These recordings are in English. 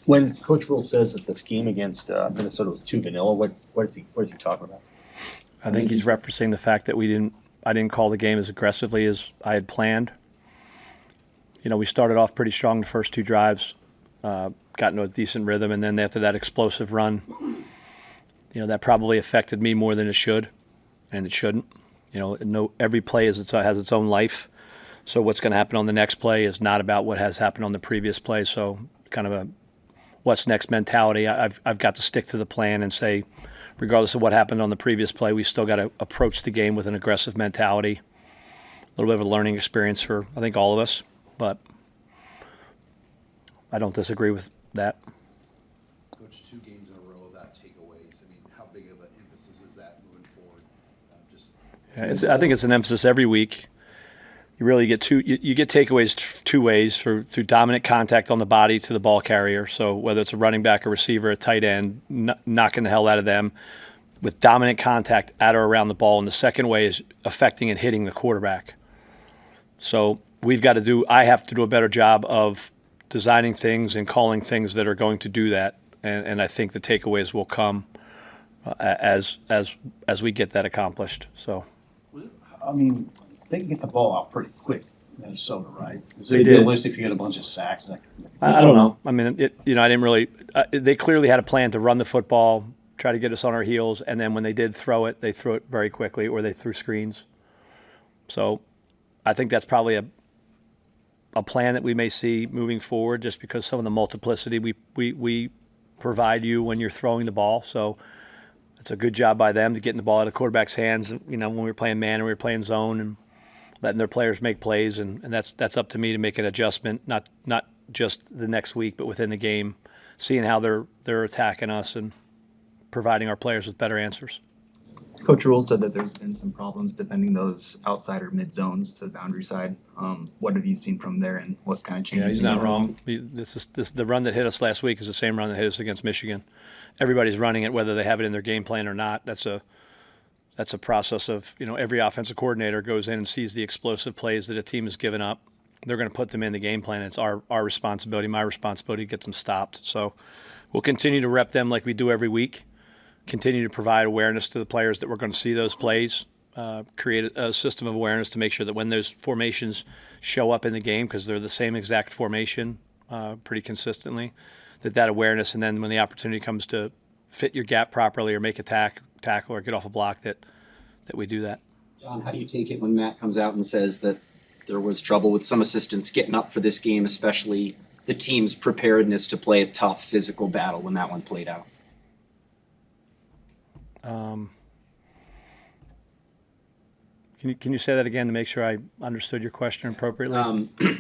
When Coach Rule says that the scheme against Minnesota was too vanilla, what is he talking about? I think he's referencing the fact that I didn't call the game as aggressively as I had planned. We started off pretty strong the first two drives, got into a decent rhythm, and then after that explosive run, that probably affected me more than it should, and it shouldn't. Every play has its own life. So what's going to happen on the next play is not about what has happened on the previous play. So kind of a what's next mentality. I've got to stick to the plan and say, regardless of what happened on the previous play, we still got to approach the game with an aggressive mentality. A little bit of a learning experience for, I think, all of us, but I don't disagree with that. Coach, 2 games in a row without takeaways. I mean, how big of an emphasis is that moving forward? I think it's an emphasis every week. You really get you get takeaways two ways through dominant contact on the body to the ball carrier. So whether it's a running back, a receiver, a tight end, knocking the hell out of them with dominant contact at or around the ball. And the second way is affecting and hitting the quarterback. So I have to do a better job of designing things and calling things that are going to do that. And I think the takeaways will come as we get that accomplished. So, I mean, they can get the ball out pretty quick, Minnesota, right? Is They it did. realistic to get a bunch of sacks? I don't know. I mean, I didn't really. They clearly had a plan to run the football, try to get us on our heels, and then when they did throw it, they threw it very quickly, or they threw screens. So, I think that's probably a plan that we may see moving forward, just because some of the multiplicity we provide you when you're throwing the ball. So, it's a good job by them to getting the ball out of the quarterback's hands. When we were playing man and we were playing zone and letting their players make plays, and that's up to me to make an adjustment, not just the next week, but within the game, seeing how they're attacking us and providing our players with better answers. Coach Rule said that there's been some problems defending those outside or mid zones to the boundary side. What have you seen from there, and what kind of changes? Yeah, he's not wrong. The run that hit us last week is the same run that hit us against Michigan. Everybody's running it, whether they have it in their game plan or not. That's a process of, every offensive coordinator goes in and sees the explosive plays that a team has given up. They're going to put them in the game plan. It's our responsibility, my responsibility to get them stopped. So we'll continue to rep them like we do every week, continue to provide awareness to the players that we're going to see those plays, create a system of awareness to make sure that when those formations show up in the game, because they're the same exact formation pretty consistently, that awareness, and then when the opportunity comes to fit your gap properly or make a tackle or get off a block, that we do that. John, how do you take it when Matt comes out and says that there was trouble with some assistants getting up for this game, especially the team's preparedness to play a tough physical battle when that one played out? Can you say that again to make sure I understood your question appropriately?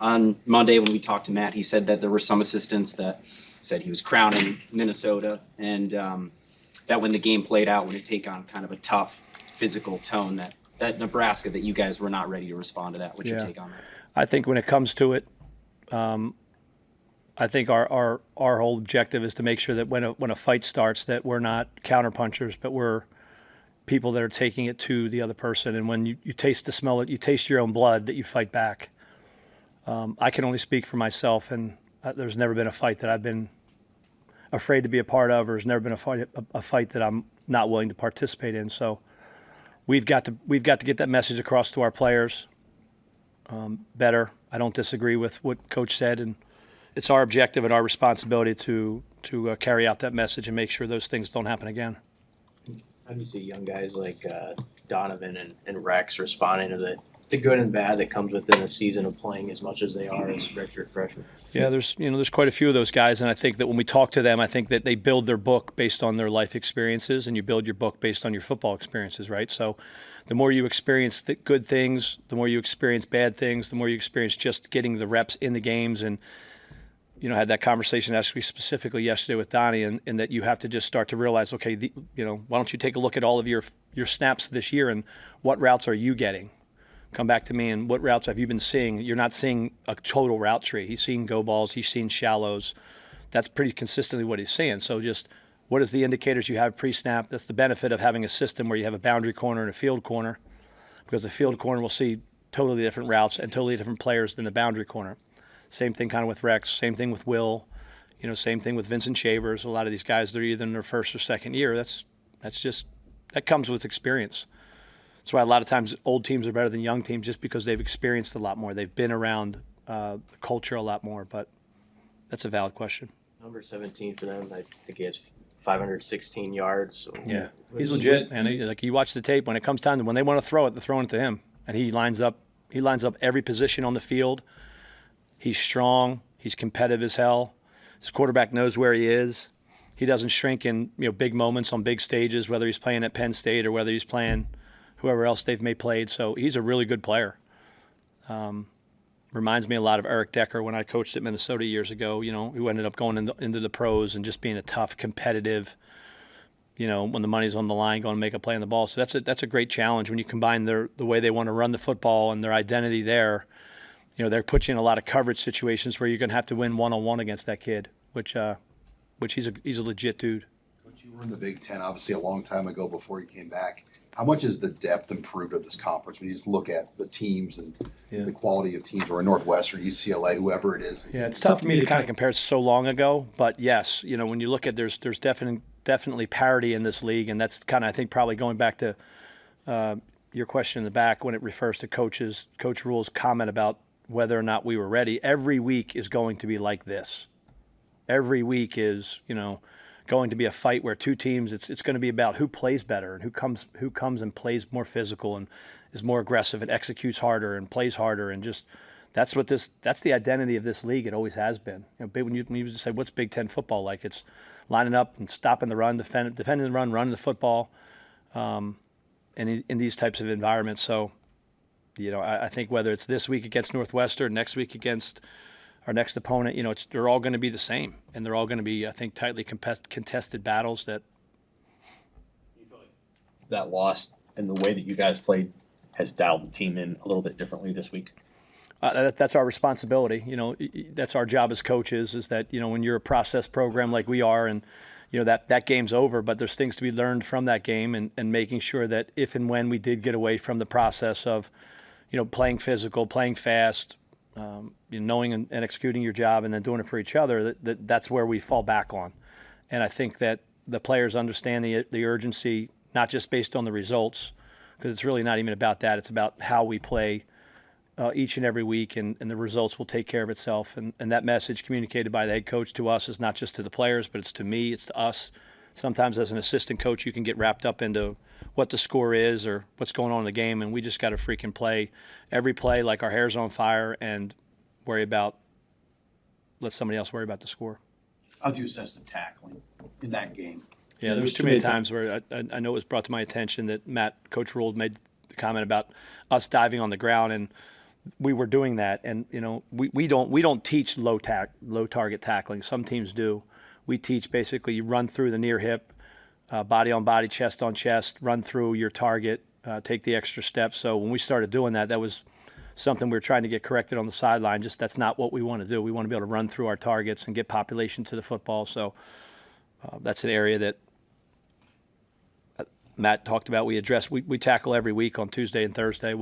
On Monday when we talked to Matt, he said that there were some assistants that said he was crowning Minnesota, and that when the game played out, when it take on kind of a tough physical tone, that Nebraska, that you guys were not ready to respond to that. What's your take on that? I think when it comes to it, I think our whole objective is to make sure that when a fight starts, that we're not counterpunchers, but we're people that are taking it to the other person. And when you taste the smell, you taste your own blood, that you fight back. I can only speak for myself, and there's never been a fight that I've been afraid to be a part of, or there's never been a fight that I'm not willing to participate in. So we've got to get that message across to our players better. I don't disagree with what Coach said, and it's our objective and our responsibility to carry out that message and make sure those things don't happen again. How do you see young guys like Donovan and Rex responding to the good and bad that comes within a season of playing as much as they are as redshirt freshmen? Yeah, there's quite a few of those guys, and I think that when we talk to them, I think that they build their book based on their life experiences, and you build your book based on your football experiences, right? So the more you experience the good things, the more you experience bad things, the more you experience just getting the reps in the games. And had that conversation actually specifically yesterday with Donnie, and that you have to just start to realize, okay, why don't you take a look at all of your snaps this year, and what routes are you getting? Come back to me, and what routes have you been seeing? You're not seeing a total route tree. He's seeing go balls. He's seeing shallows. That's pretty consistently what he's seeing. So just what is the indicators you have pre-snap? That's the benefit of having a system where you have a boundary corner and a field corner, because the field corner will see totally different routes and totally different players than the boundary corner. Same thing kind of with Rex. Same thing with Will. You know, same thing with Vincent Shavers. A lot of these guys, they're either in their first or second year. That comes with experience. That's why a lot of times old teams are better than young teams, just because they've experienced a lot more. They've been around the culture a lot more. But that's a valid question. Number 17 for them, I think he has 516 yards. So Yeah, he's legit, man. Like, you watch the tape, when it comes time to, when they want to throw it, they're throwing it to him, and he lines up every position on the field. He's strong. He's competitive as hell. His quarterback knows where he is. He doesn't shrink in big moments on big stages, whether he's playing at Penn State or whether he's playing whoever else they've made played. So he's a really good player. Reminds me a lot of Eric Decker when I coached at Minnesota years ago, who ended up going into the pros and just being a tough, competitive, when the money's on the line, going to make a play on the ball. So that's a great challenge when you combine the way they want to run the football and their identity there. They're put you in a lot of coverage situations where you're going to have to win one-on-one against that kid, which he's a legit dude. Coach, you were in the Big Ten, obviously a long time ago before you came back. How much has the depth improved of this conference when you just look at the teams and the quality of teams, or Northwestern, UCLA, whoever it is? Yeah, it's tough for me to kind of compare so long ago, but yes, when you look at there's definitely parity in this league, and that's kind of, I think, probably going back to your question in the back when it refers to Coach Rule's comment about whether or not we were ready. Every week is going to be like this. Every week is, going to be a fight where two teams, it's going to be about who plays better and who comes and plays more physical and is more aggressive and executes harder and plays harder, and just that's the identity of this league. It always has been. When you say what's Big Ten football like, it's lining up and stopping the run, defending the run, running the football, and in these types of environments. So, I think whether it's this week against Northwestern, next week against our next opponent, they're all going to be the same, and they're all going to be, I think, tightly contested battles that. That loss and the way that you guys played has dialed the team in a little bit differently this week. That's our responsibility. That's our job as coaches, is that, when you're a process program like we are, and, that game's over, but there's things to be learned from that game, and making sure that if and when we did get away from the process of, playing physical, playing fast, knowing and executing your job and then doing it for each other, that's where we fall back on. And I think that the players understand the urgency, not just based on the results, because it's really not even about that. It's about how we play each and every week, and the results will take care of itself. And that message communicated by the head coach to us is not just to the players, but it's to me, it's to us. Sometimes as an assistant coach, you can get wrapped up into what the score is or what's going on in the game, and we just got to freaking play every play like our hair's on fire and let somebody else worry about the score. How'd you assess the tackling in that game? Yeah, there was too many times where I know it was brought to my attention that Coach Rule made the comment about us diving on the ground, and we were doing that. And we don't teach low target tackling. Some teams do. We teach basically you run through the near hip, body on body, chest on chest, run through your target, take the extra steps. So when we started doing that, that was something we were trying to get corrected on the sideline. Just that's not what we want to do. We want to be able to run through our targets and get population to the football. So that's an area that Matt talked about. We address. We tackle every week on Tuesday and Thursday.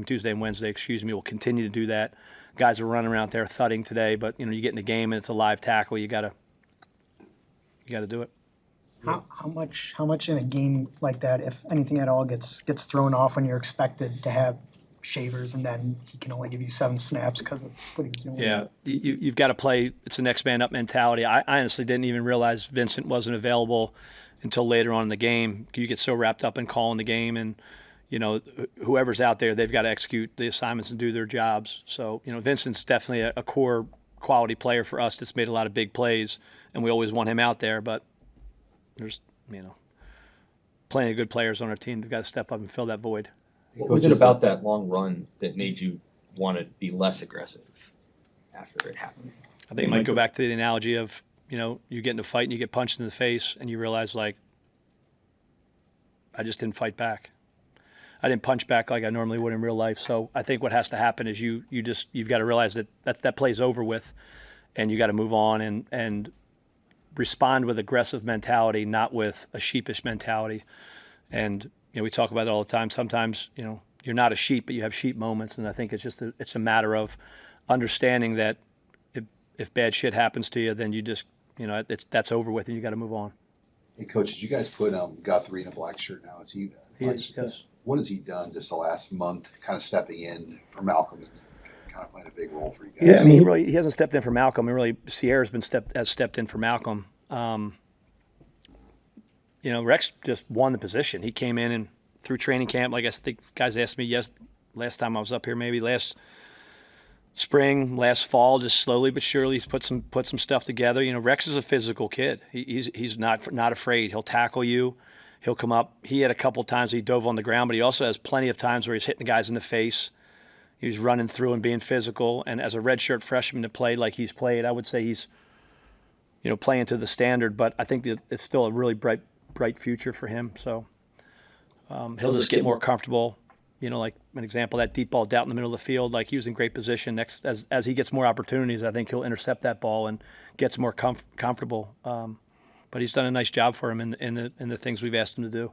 Tuesday and Wednesday, We'll continue to do that. Guys are running around there thudding today, but you get in the game and it's a live tackle. You gotta do it. How much in a game like that, if anything at all, gets thrown off when you're expected to have Shavers and then he can only give you 7 snaps because of what he's doing? Yeah, you've got to play. It's a next man up mentality. I honestly didn't even realize Vincent wasn't available until later on in the game. You get so wrapped up in calling the game, and whoever's out there, they've got to execute the assignments and do their jobs. So Vincent's definitely a core quality player for us that's made a lot of big plays, and we always want him out there. But there's plenty of good players on our team. They've got to step up and fill that void. What was it about that long run that made you want to be less aggressive after it happened? I think it might go back to the analogy of, you get in a fight and you get punched in the face and you realize, like, I just didn't fight back. I didn't punch back like I normally would in real life. So I think what has to happen is you've got to realize that play's over with, and you got to move on and respond with aggressive mentality, not with a sheepish mentality. And we talk about it all the time. Sometimes, you're not a sheep, but you have sheep moments. And I think it's a matter of understanding that if bad shit happens to you, then you just that's over with and you got to move on. Hey, Coach, did you guys put Guthrie in a black shirt now? Is he? He is, yes. What has he done just the last month, kind of stepping in for Malcolm and kind of playing a big role for you guys? Yeah, I mean, he hasn't stepped in for Malcolm. And really, Sierra's has stepped in for Malcolm. Rex just won the position. He came in and through training camp, like I think guys asked me last time I was up here, maybe last spring, last fall, just slowly but surely he's put some stuff together. Rex is a physical kid. He's not afraid. He'll tackle you. He'll come up. He had a couple times he dove on the ground, but he also has plenty of times where he's hitting the guys in the face. He's running through and being physical. And as a redshirt freshman to play like he's played, I would say he's, playing to the standard. But I think that it's still a really bright future for him. So he'll just get more comfortable. Like an example, that deep ball out in the middle of the field, like he was in great position. Next, as he gets more opportunities, I think he'll intercept that ball and gets more comfortable. But he's done a nice job for him in the things we've asked him to do.